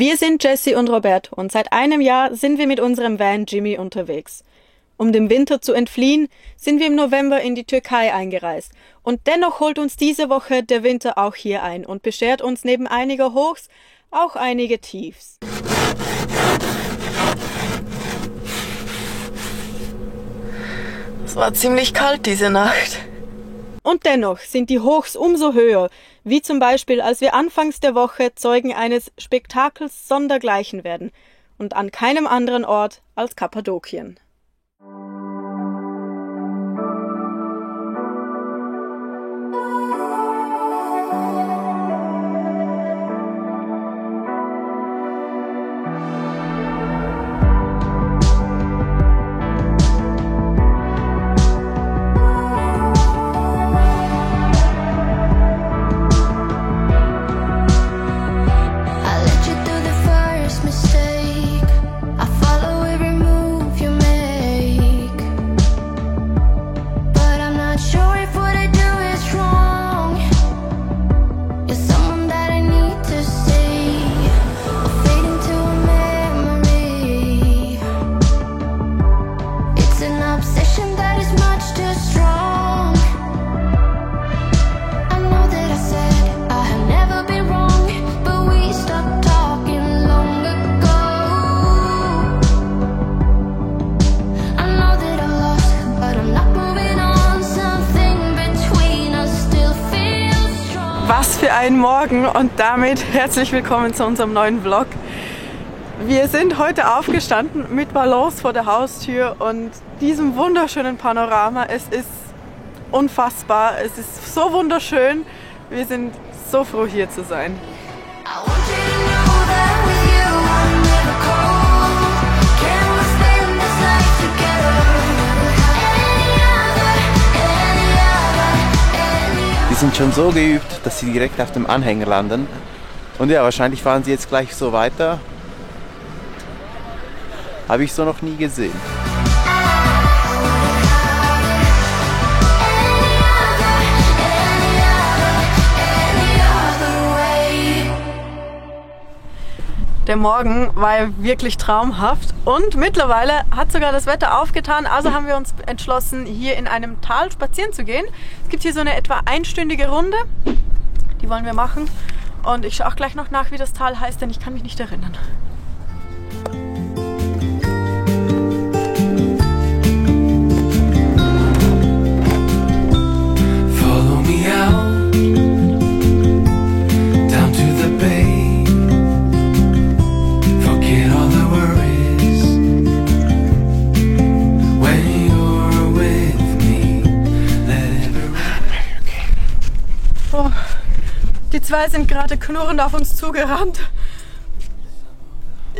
Wir sind Jessie und Roberto und seit einem Jahr sind wir mit unserem Van Jimmy unterwegs. Um dem Winter zu entfliehen, sind wir im November in die Türkei eingereist. Und dennoch holt uns diese Woche der Winter auch hier ein und beschert uns neben einiger Hochs auch einige Tiefs. Es war ziemlich kalt diese Nacht. Und dennoch sind die Hochs umso höher, wie zum Beispiel, als wir anfangs der Woche Zeugen eines Spektakels sondergleichen werden und an keinem anderen Ort als Kappadokien. Was für ein Morgen und damit herzlich willkommen zu unserem neuen Vlog. Wir sind heute aufgestanden mit Balance vor der Haustür und diesem wunderschönen Panorama. Es ist unfassbar, es ist so wunderschön. Wir sind so froh, hier zu sein. Die sind schon so geübt, dass sie direkt auf dem Anhänger landen. Und ja, wahrscheinlich fahren sie jetzt gleich so weiter. Habe ich so noch nie gesehen. Der Morgen war wirklich traumhaft und mittlerweile hat sogar das Wetter aufgetan, also haben wir uns entschlossen, hier in einem Tal spazieren zu gehen. Es gibt hier so eine etwa einstündige Runde, die wollen wir machen und ich schaue auch gleich noch nach, wie das Tal heißt, denn ich kann mich nicht erinnern. Follow me out. Die zwei sind gerade knurrend auf uns zugerannt.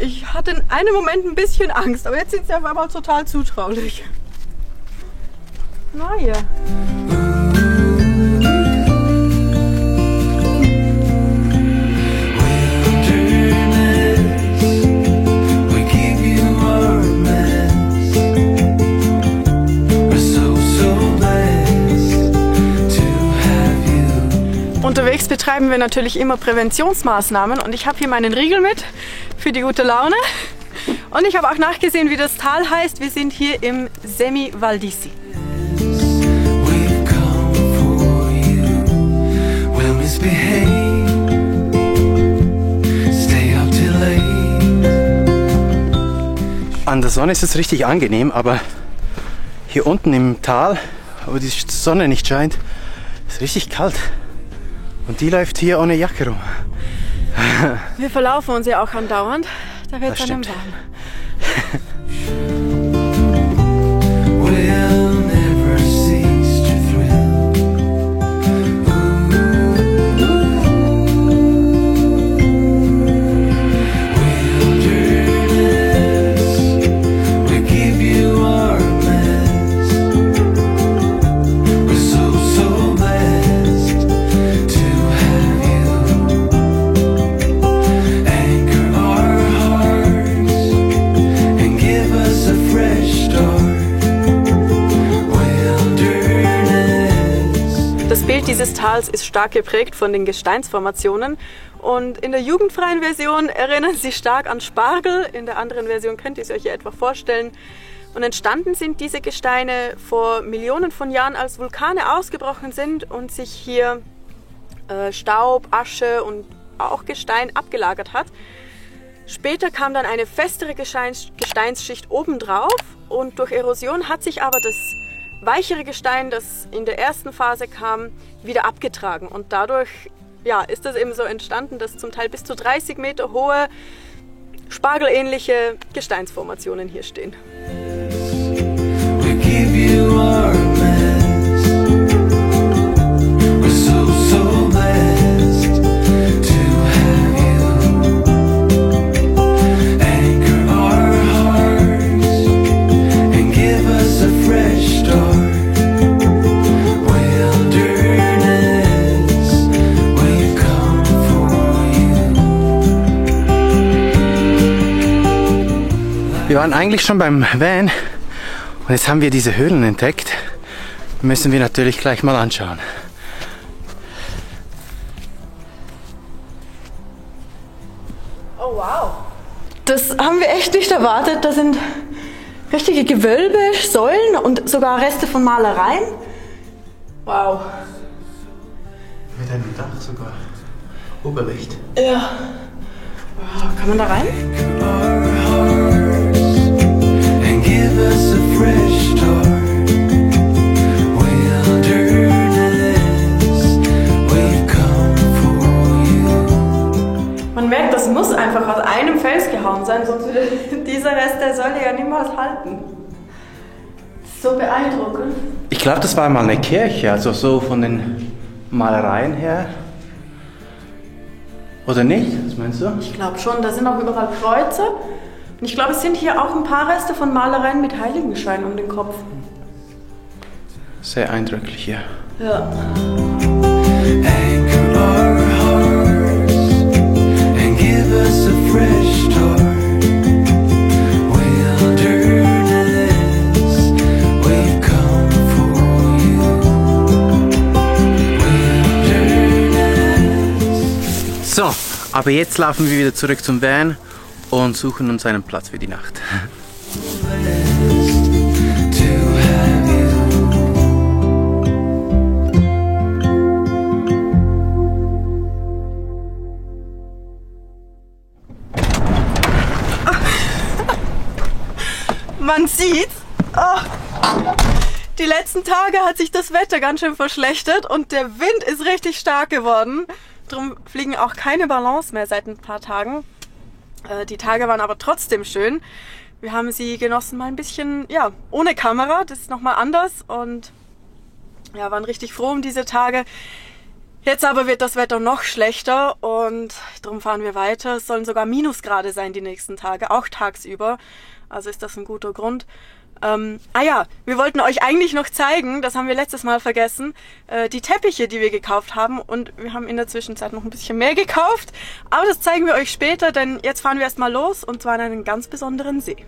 Ich hatte in einem Moment ein bisschen Angst, aber jetzt sind sie auf einmal total zutraulich. Naja. Unterwegs betreiben wir natürlich immer Präventionsmaßnahmen und ich habe hier meinen Riegel mit für die gute Laune. Und ich habe auch nachgesehen, wie das Tal heißt. Wir sind hier im Semi Valdisi. An der Sonne ist es richtig angenehm, aber hier unten im Tal, wo die Sonne nicht scheint, ist es richtig kalt. Und die läuft hier ohne Jacke rum. Wir verlaufen uns ja auch andauernd. Da wird es einem warm. And Tals ist stark geprägt von den Gesteinsformationen. Und in der jugendfreien Version erinnern sie stark an Spargel. In der anderen Version könnt ihr es euch ja etwa vorstellen. Und entstanden sind diese Gesteine vor Millionen von Jahren, als Vulkane ausgebrochen sind und sich hier Staub, Asche und auch Gestein abgelagert hat. Später kam dann eine festere Gesteinsschicht obendrauf und durch Erosion hat sich aber das weichere Gestein, das in der ersten Phase kam, wieder abgetragen. Und dadurch ist das eben so entstanden, dass zum Teil bis zu 30 Meter hohe, spargelähnliche Gesteinsformationen hier stehen. Wir waren eigentlich schon beim Van und jetzt haben wir diese Höhlen entdeckt. Müssen wir natürlich gleich mal anschauen. Oh wow! Das haben wir echt nicht erwartet. Da sind richtige Gewölbe, Säulen und sogar Reste von Malereien. Wow! Mit einem Dach sogar. Oberlicht. Ja. Wow, kann man da rein? Man merkt, das muss einfach aus einem Fels gehauen sein, sonst würde dieser Rest der Säule ja niemals halten. So beeindruckend. Ich glaube, das war mal eine Kirche, also so von den Malereien her. Oder nicht? Was meinst du? Ich glaube schon, da sind auch überall Kreuze. Und ich glaube, es sind hier auch ein paar Reste von Malereien mit Heiligenschein um den Kopf. Sehr eindrücklich hier. Ja. So, aber jetzt laufen wir wieder zurück zum Van und suchen uns einen Platz für die Nacht. Man sieht, die letzten Tage hat sich das Wetter ganz schön verschlechtert und der Wind ist richtig stark geworden. Darum fliegen auch keine Ballons mehr seit ein paar Tagen. Die Tage waren aber trotzdem schön. Wir haben sie genossen mal ein bisschen, ohne Kamera, das ist nochmal anders und waren richtig froh um diese Tage. Jetzt aber wird das Wetter noch schlechter und darum fahren wir weiter. Es sollen sogar Minusgrade sein die nächsten Tage, auch tagsüber. Also ist das ein guter Grund. Wir wollten euch eigentlich noch zeigen, das haben wir letztes Mal vergessen, die Teppiche, die wir gekauft haben und wir haben in der Zwischenzeit noch ein bisschen mehr gekauft, aber das zeigen wir euch später, denn jetzt fahren wir erstmal los und zwar an einen ganz besonderen See.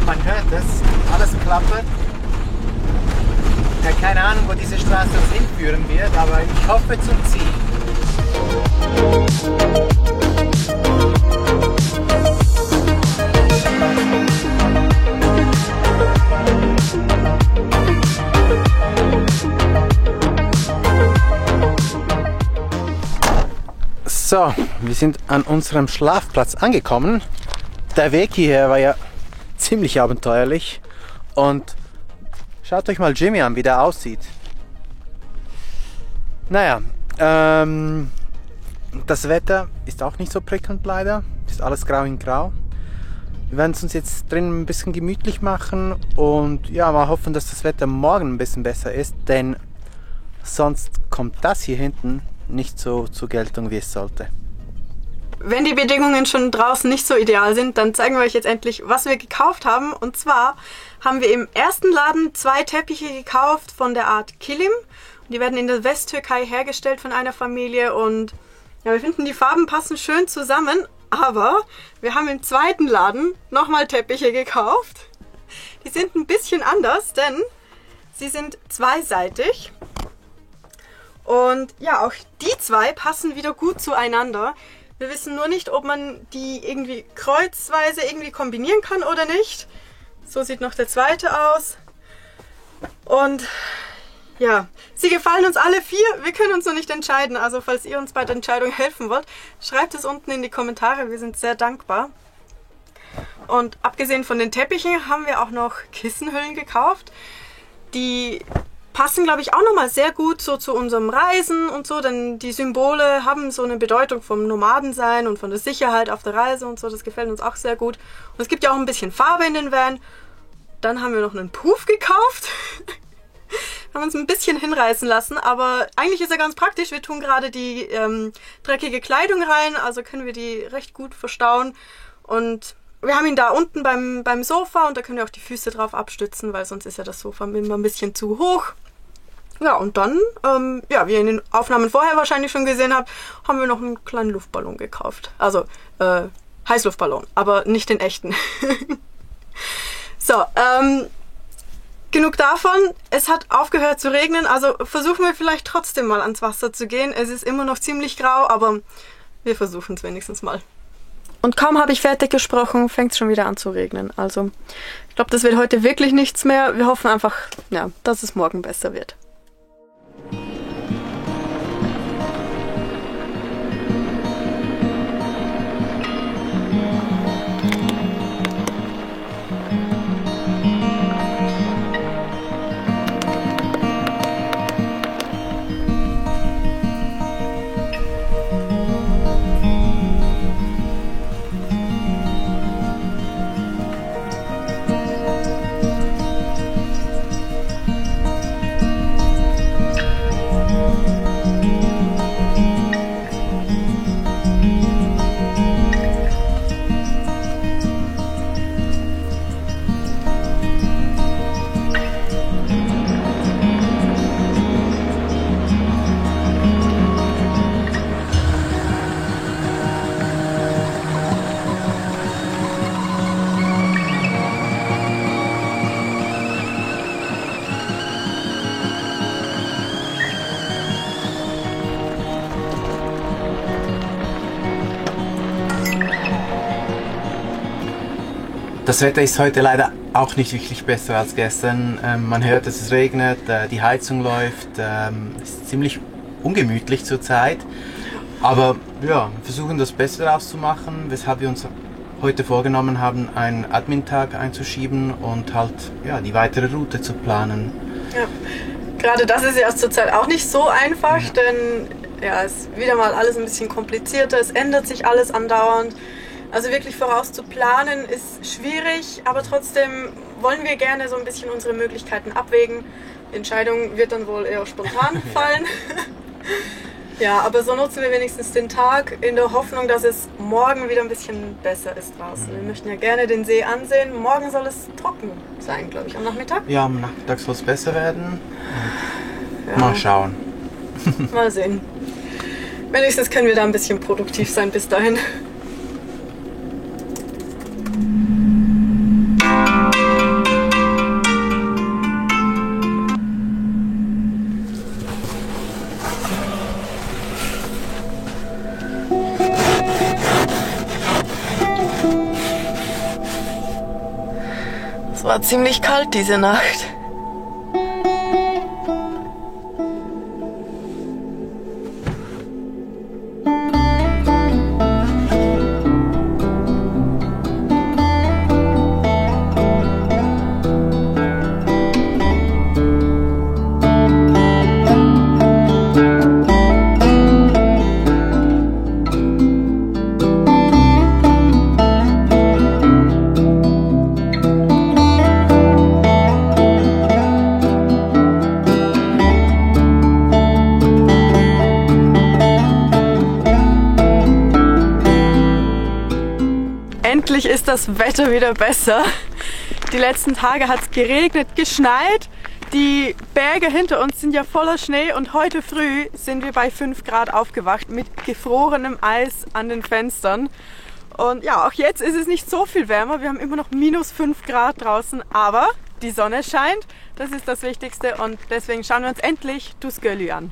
Man hört es, alles klappert. Ja, keine Ahnung, wo diese Straße uns hinführen wird, aber ich hoffe zum Ziel. So, wir sind an unserem Schlafplatz angekommen. Der Weg hierher war ja ziemlich abenteuerlich und schaut euch mal Jimmy an, wie der aussieht. Naja, das Wetter ist auch nicht so prickelnd leider, ist alles grau in grau. Wir werden es uns jetzt drinnen ein bisschen gemütlich machen und mal hoffen, dass das Wetter morgen ein bisschen besser ist, denn sonst kommt das hier hinten nicht so zur Geltung, wie es sollte. Wenn die Bedingungen schon draußen nicht so ideal sind, dann zeigen wir euch jetzt endlich, was wir gekauft haben. Und zwar haben wir im ersten Laden 2 Teppiche gekauft von der Art Kilim. Die werden in der Westtürkei hergestellt von einer Familie und ja, wir finden, die Farben passen schön zusammen. Aber wir haben im zweiten Laden nochmal Teppiche gekauft. Die sind ein bisschen anders, denn sie sind zweiseitig. Und ja, auch die 2 passen wieder gut zueinander. Wir wissen nur nicht, ob man die irgendwie kreuzweise irgendwie kombinieren kann oder nicht. So sieht noch der zweite aus. Und ja, sie gefallen uns alle 4. Wir können uns noch nicht entscheiden. Also falls ihr uns bei der Entscheidung helfen wollt, schreibt es unten in die Kommentare. Wir sind sehr dankbar. Und abgesehen von den Teppichen haben wir auch noch Kissenhüllen gekauft. Die passen, glaube ich, auch nochmal sehr gut so zu unserem Reisen und so, denn die Symbole haben so eine Bedeutung vom Nomadensein und von der Sicherheit auf der Reise und so. Das gefällt uns auch sehr gut. Und es gibt ja auch ein bisschen Farbe in den Van. Dann haben wir noch einen Puff gekauft. Haben uns ein bisschen hinreißen lassen, aber eigentlich ist er ganz praktisch. Wir tun gerade die dreckige Kleidung rein, also können wir die recht gut verstauen. Und wir haben ihn da unten beim Sofa und da können wir auch die Füße drauf abstützen, weil sonst ist ja das Sofa immer ein bisschen zu hoch. Ja, und dann, ja, wie ihr in den Aufnahmen vorher wahrscheinlich schon gesehen habt, haben wir noch einen kleinen Luftballon gekauft. Also, Heißluftballon, aber nicht den echten. So, genug davon. Es hat aufgehört zu regnen, also versuchen wir vielleicht trotzdem mal ans Wasser zu gehen. Es ist immer noch ziemlich grau, aber wir versuchen es wenigstens mal. Und kaum habe ich fertig gesprochen, fängt es schon wieder an zu regnen. Also, ich glaube, das wird heute wirklich nichts mehr. Wir hoffen einfach, ja, dass es morgen besser wird. Das Wetter ist heute leider auch nicht wirklich besser als gestern. Man hört, dass es regnet, die Heizung läuft. Es ist ziemlich ungemütlich zurzeit. Aber ja, wir versuchen das Beste daraus zu machen, weshalb wir uns heute vorgenommen haben, einen Admin-Tag einzuschieben und halt ja, die weitere Route zu planen. Ja, gerade das ist ja zurzeit auch nicht so einfach, denn ja, es ist wieder mal alles ein bisschen komplizierter, es ändert sich alles andauernd. Also wirklich voraus zu planen ist schwierig, aber trotzdem wollen wir gerne so ein bisschen unsere Möglichkeiten abwägen. Die Entscheidung wird dann wohl eher spontan fallen. Ja, aber so nutzen wir wenigstens den Tag in der Hoffnung, dass es morgen wieder ein bisschen besser ist draußen. Wir möchten ja gerne den See ansehen. Morgen soll es trocken sein, glaube ich, am Nachmittag. Ja, am Nachmittag soll es besser werden. Ja. Mal schauen. Mal sehen. Wenigstens können wir da ein bisschen produktiv sein bis dahin. Es war ziemlich kalt diese Nacht. Endlich ist das Wetter wieder besser. Die letzten Tage hat es geregnet, geschneit. Die Berge hinter uns sind ja voller Schnee und heute früh sind wir bei 5 Grad aufgewacht mit gefrorenem Eis an den Fenstern. Und ja, auch jetzt ist es nicht so viel wärmer. Wir haben immer noch minus 5 Grad draußen, aber die Sonne scheint. Das ist das Wichtigste und deswegen schauen wir uns endlich Tuskegee an.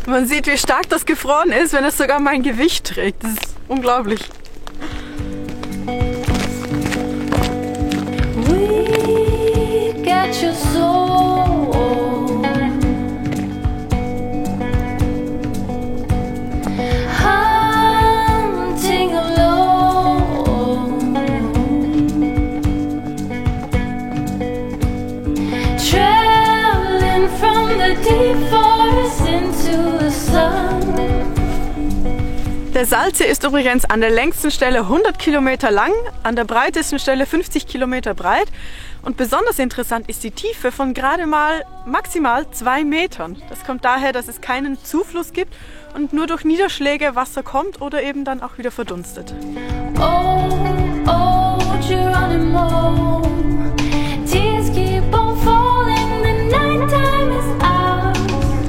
Man sieht, wie stark das gefroren ist, wenn es sogar mein Gewicht trägt. Das ist unglaublich. We get your soul, hunting alone, traveling from the deep forest into the sun. Der Salzsee ist übrigens an der längsten Stelle 100 Kilometer lang, an der breitesten Stelle 50 Kilometer breit. Und besonders interessant ist die Tiefe von gerade mal maximal 2 Metern. Das kommt daher, dass es keinen Zufluss gibt und nur durch Niederschläge Wasser kommt oder eben dann auch wieder verdunstet. Oh, oh, Geronimo, tears keep on falling, the nighttime is out.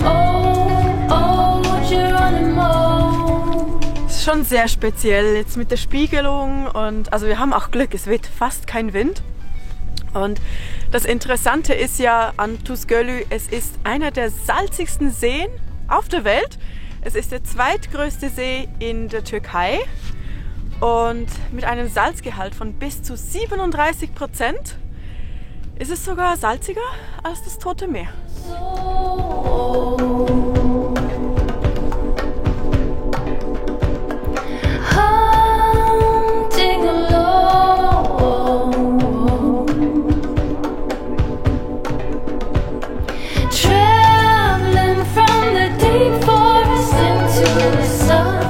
Oh, oh, Geronimo. Es ist schon sehr speziell jetzt mit der Spiegelung und also wir haben auch Glück, es weht fast kein Wind. Und das Interessante ist ja an Tuskegee, es ist einer der salzigsten Seen auf der Welt. Es ist der zweitgrößte See in der Türkei und mit einem Salzgehalt von bis zu 37% ist es sogar salziger als das Tote Meer. Hunting alone, traveling from the deep forest into the sun.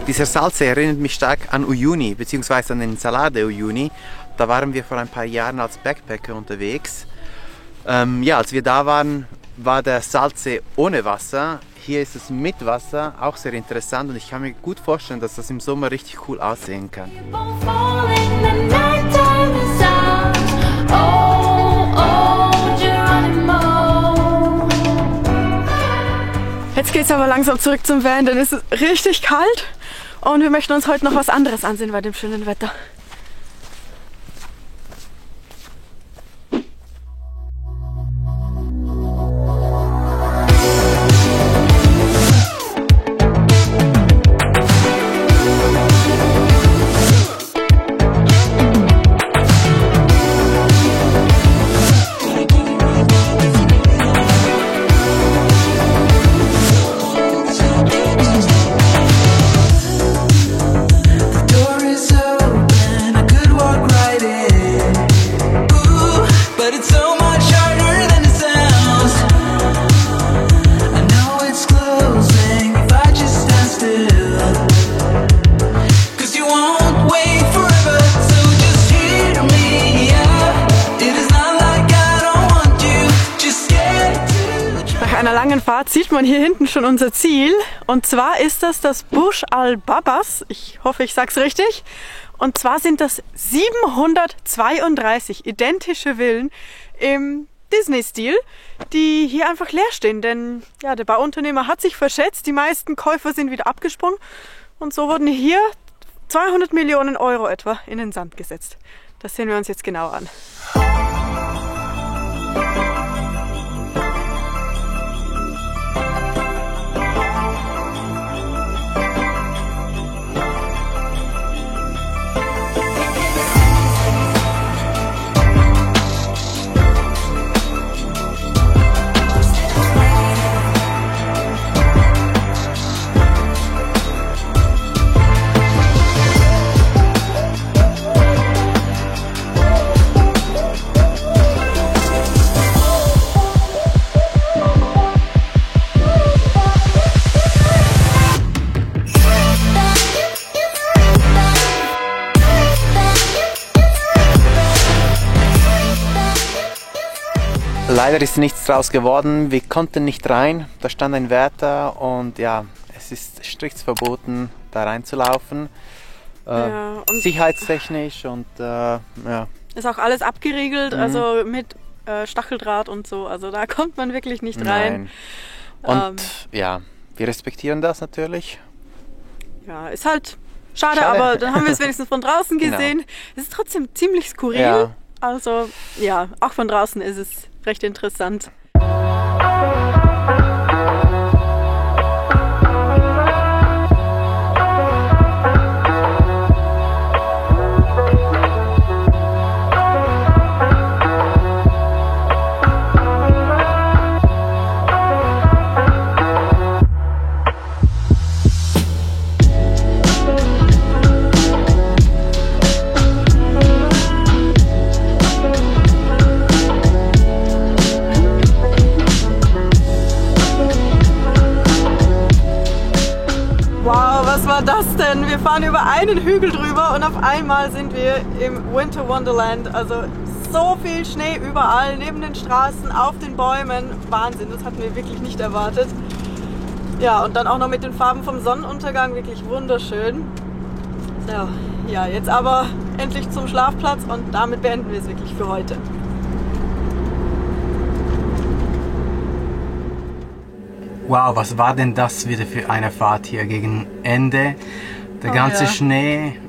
Dieser Salzsee erinnert mich stark an Uyuni, beziehungsweise an den Salar de Uyuni. Da waren wir vor ein paar Jahren als Backpacker unterwegs. Ja, als wir da waren, war der Salzsee ohne Wasser. Hier ist es mit Wasser, auch sehr interessant und ich kann mir gut vorstellen, dass das im Sommer richtig cool aussehen kann. Keep on falling, the nighttime is out. Oh, oh, Geronimo. Jetzt geht es aber langsam zurück zum Van, denn es ist richtig kalt und wir möchten uns heute noch was anderes ansehen bei dem schönen Wetter. Door is open, I could walk right in. Ooh, but it's so much harder than it sounds. I know it's closing if I just stand still. 'Cause you won't wait forever, so just hear me out. It is not like I don't want you, just get to. Nach einer langen Fahrt sieht man hier hinten schon unser Ziel. Und zwar ist das Burj Al Babas. Ich hoffe, ich sag's richtig. Und zwar sind das 732 identische Villen im Disney-Stil, die hier einfach leer stehen. Denn ja, der Bauunternehmer hat sich verschätzt. Die meisten Käufer sind wieder abgesprungen. Und so wurden hier 200 Millionen Euro etwa in den Sand gesetzt. Das sehen wir uns jetzt genau an. Leider ist nichts draus geworden. Wir konnten nicht rein. Da stand ein Wärter und ja, es ist strikt verboten, da reinzulaufen. Ja, und Sicherheitstechnisch und ja. ist auch alles abgeriegelt, also mit Stacheldraht und so. Also da kommt man wirklich nicht rein. Nein. Und ja, wir respektieren das natürlich. Ja, ist halt schade, aber dann haben wir es wenigstens von draußen gesehen. Genau. Es ist trotzdem ziemlich skurril. Ja. Also ja, auch von draußen ist es recht interessant. Wow, was war das denn? Wir fahren über einen Hügel drüber und auf einmal sind wir im Winter Wonderland. Also so viel Schnee überall, neben den Straßen, auf den Bäumen. Wahnsinn, das hatten wir wirklich nicht erwartet. Ja, und dann auch noch mit den Farben vom Sonnenuntergang, wirklich wunderschön. So, ja, jetzt aber endlich zum Schlafplatz und damit beenden wir es wirklich für heute. Wow, was war denn das wieder für eine Fahrt hier gegen Ende? Der ganze ja. Schnee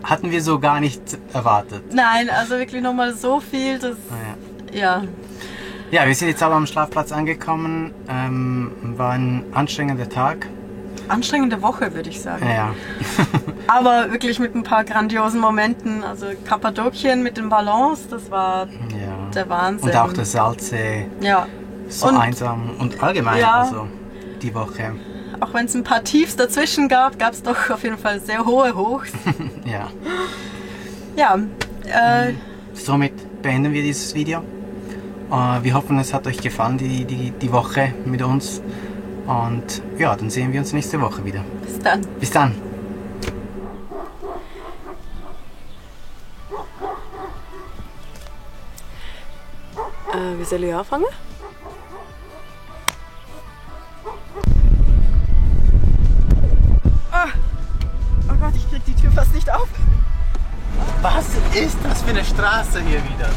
hatten wir so gar nicht erwartet. Nein, also wirklich nochmal so viel, das, ja. Ja, wir sind jetzt aber am Schlafplatz angekommen. War ein anstrengender Tag. Anstrengende Woche, würde ich sagen. Ja. Aber wirklich mit ein paar grandiosen Momenten. Also Kappadokien mit den Ballons, das war der Wahnsinn. Und auch der Salzsee. Ja. So und einsam und allgemein, ja, also die Woche. Auch wenn es ein paar Tiefs dazwischen gab, gab es doch auf jeden Fall sehr hohe Hochs. Ja. Ja. Somit beenden wir dieses Video. Wir hoffen, es hat euch gefallen, die Woche mit uns. Und ja, dann sehen wir uns nächste Woche wieder. Bis dann. Bis dann. Wie soll ich anfangen? Oh Gott, ich krieg die Tür fast nicht auf. Was ist das für eine Straße hier wieder?